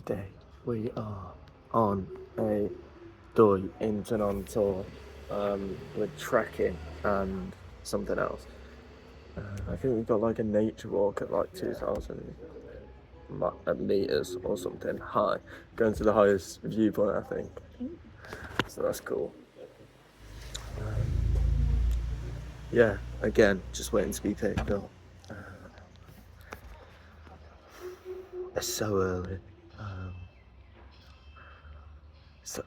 Today we are on a DOI INTHANON tour with trekking and something else. I think we've got like a nature walk at like 2,000 meters or something high, going to the highest viewpoint, I think. So that's cool. Yeah, again, just waiting to be picked up. It's so early. So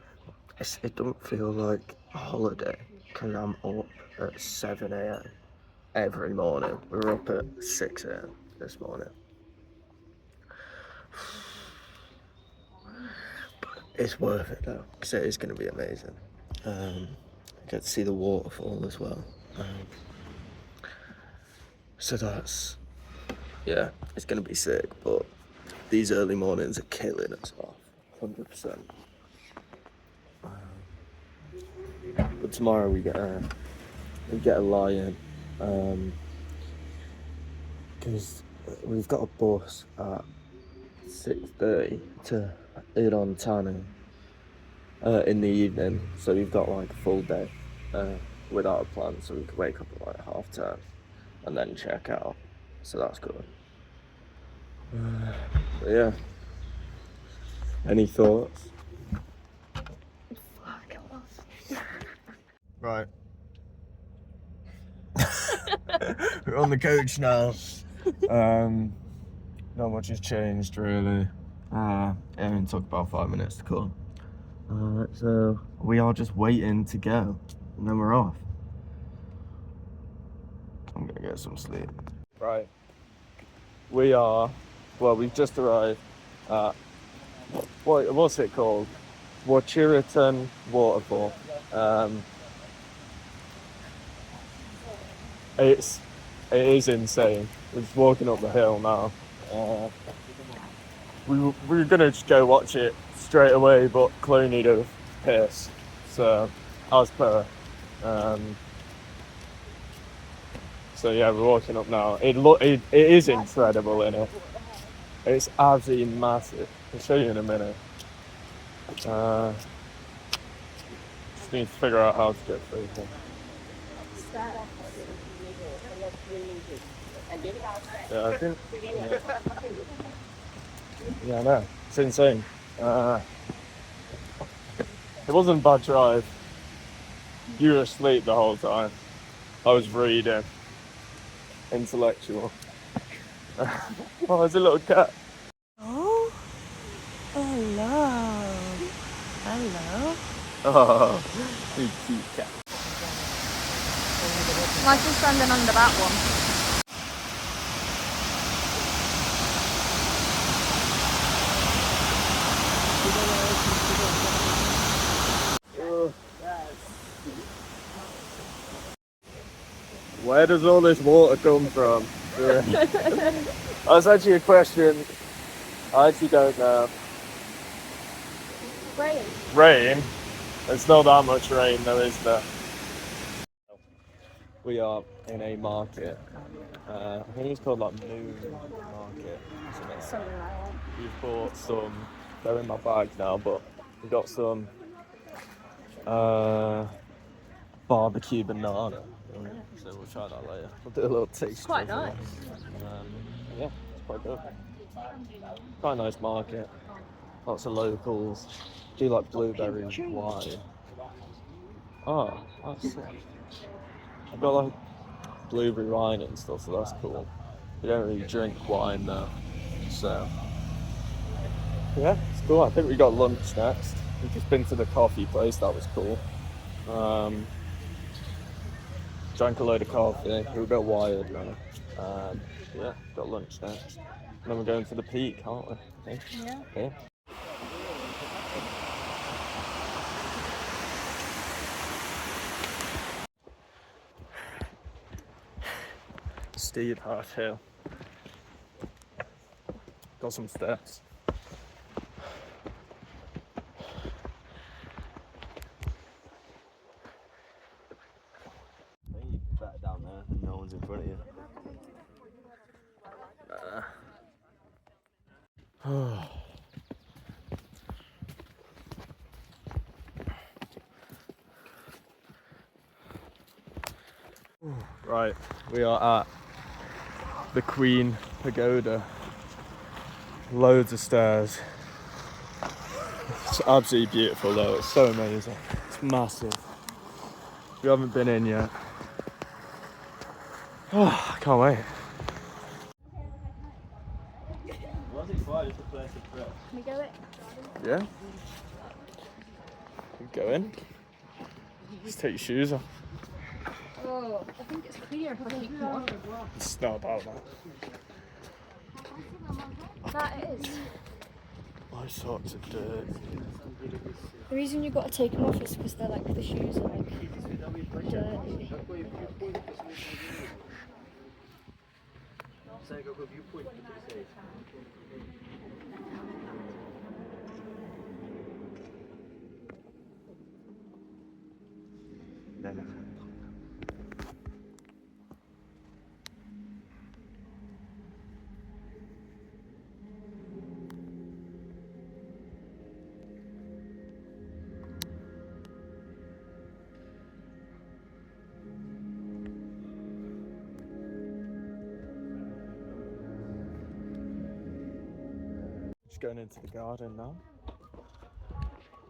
it don't feel like a holiday because I'm up at 7 a.m. every morning. We were up at 6 a.m. this morning. But it's worth it though, because it is going to be amazing. I get to see the waterfall as well. So that's, yeah, it's going to be sick. But these early mornings are killing us off, 100%. But tomorrow we get a lie-in, because we've got a bus at 6:30 to Ollie and Chloe in the evening, so we've got like a full day without a plan, so we could wake up at like 10:30 and then check out, so that's good. But yeah, any thoughts? Right. We're on the coach now. Not much has changed really. It only took about 5 minutes to come. So we are just waiting to go, and then we're off. I'm gonna get some sleep. Right. We've just arrived at, what's it called? Wachirathan waterfall. It is insane. We're just walking up the hill now. We were gonna just go watch it straight away, but Chloe needed a piss, so as per. So yeah, we're walking up now. It is incredible in it. It's absolutely massive. I'll show you in a minute. Just need to figure out how to get through here. Yeah, I think. Yeah, I know. It's insane. It wasn't a bad drive. You were asleep the whole time. I was reading. Intellectual. Oh, there's a little cat. Oh, hello. Hello. Oh, you cute cat. Michael's standing under that one. Where does all this water come from? That's actually a question. I actually don't know. Rain. Rain? There's not that much rain though, is there? We are in a market. I think it's called like Moon Market. Something like that. We've bought some, they're in my bag now, but we've got some barbecue banana. So we'll try that later. We'll do a little taste. It's quite nice. Yeah, it's quite good. Quite a nice market. Lots of locals. Do like blueberry wine. Oh, that's sick. I've got like blueberry wine and stuff, so that's cool. We don't really drink wine though, so yeah, it's cool. I think we got lunch next. We've just been to the coffee place, that was cool. Drank a load of coffee, we're a bit wired now. Yeah, got lunch next. And then we're going to the peak, aren't we? I think. Yeah. Steep hard hill. Got some steps. I think you're better down there and no one's in front of you. Right, we are at the Queen Pagoda. Loads of stairs. It's absolutely beautiful though, it's so amazing. It's massive. If you haven't been in yet, oh, I can't wait. Can we go it? Yeah? You go in. Just take your shoes off. Oh, I think it's clear if I keep them on. It's not about that. That it is. My socks are dirty. The reason you've got to take them off is because they're like, the shoes are like dirty. Just going into the garden now.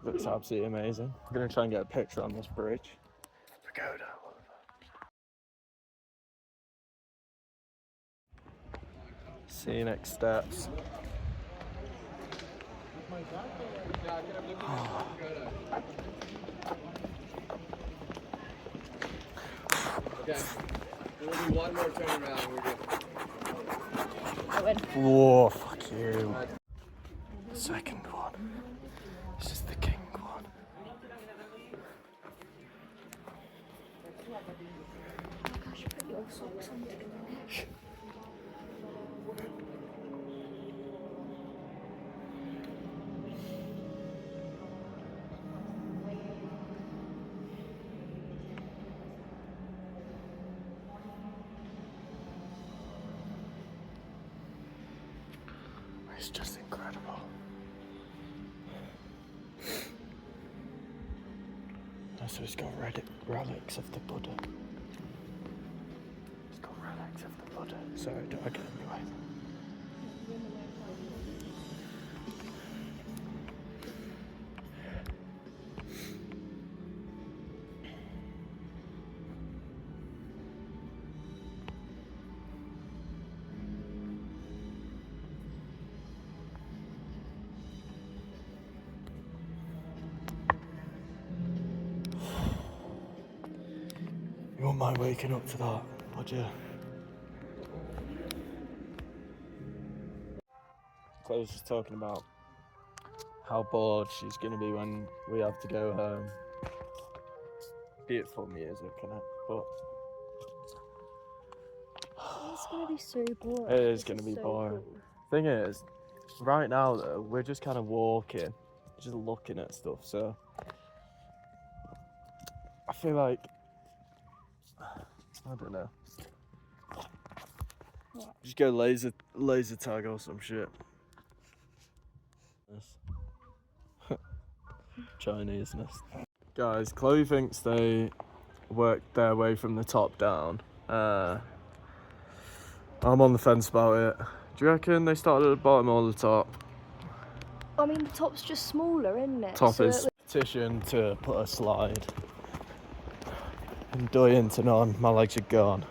Looks absolutely amazing. I'm gonna try and get a picture on this bridge. Pagoda. Scenic steps. Okay, we'll do one more turn around and we're good. Whoa, fuck you. Second one. This is the king one. I should put your socks on together. It's just incredible. So it's got relics of the Buddha. It's got relics of the Buddha. Sorry, do I get in your way? You wouldn't mind waking up to that, would you? Chloe was just talking about how bored she's going to be when we have to go home. Beautiful music, innit? But It's gonna be so boring. it is going to be boring. Thing is, right now though, we're just kind of walking, just looking at stuff, so I feel like, I don't know. What? Just go laser tag or some shit. Chineseness. Guys, Chloe thinks they worked their way from the top down. I'm on the fence about it. Do you reckon they started at the bottom or the top? I mean, the top's just smaller, isn't it? Top So is petition to put a slide. And DOI INTHANON, my legs are gone.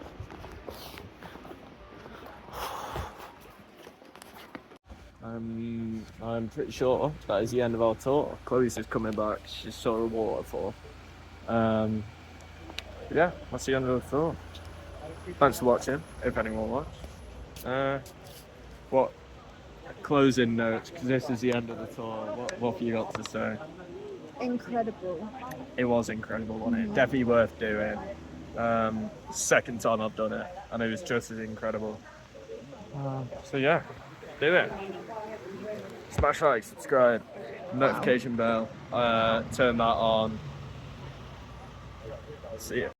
I'm pretty sure that is the end of our tour. Chloe's just coming back. She saw a waterfall. Yeah, that's the end of the tour. Thanks for watching, if anyone watched. What closing notes, because this is the end of the tour. What have you got to say? incredible. It was incredible, wasn't it? Definitely worth doing. Second time I've done it, and it was just as incredible. So yeah, do it. Smash like, subscribe, notification bell, turn that on. See ya.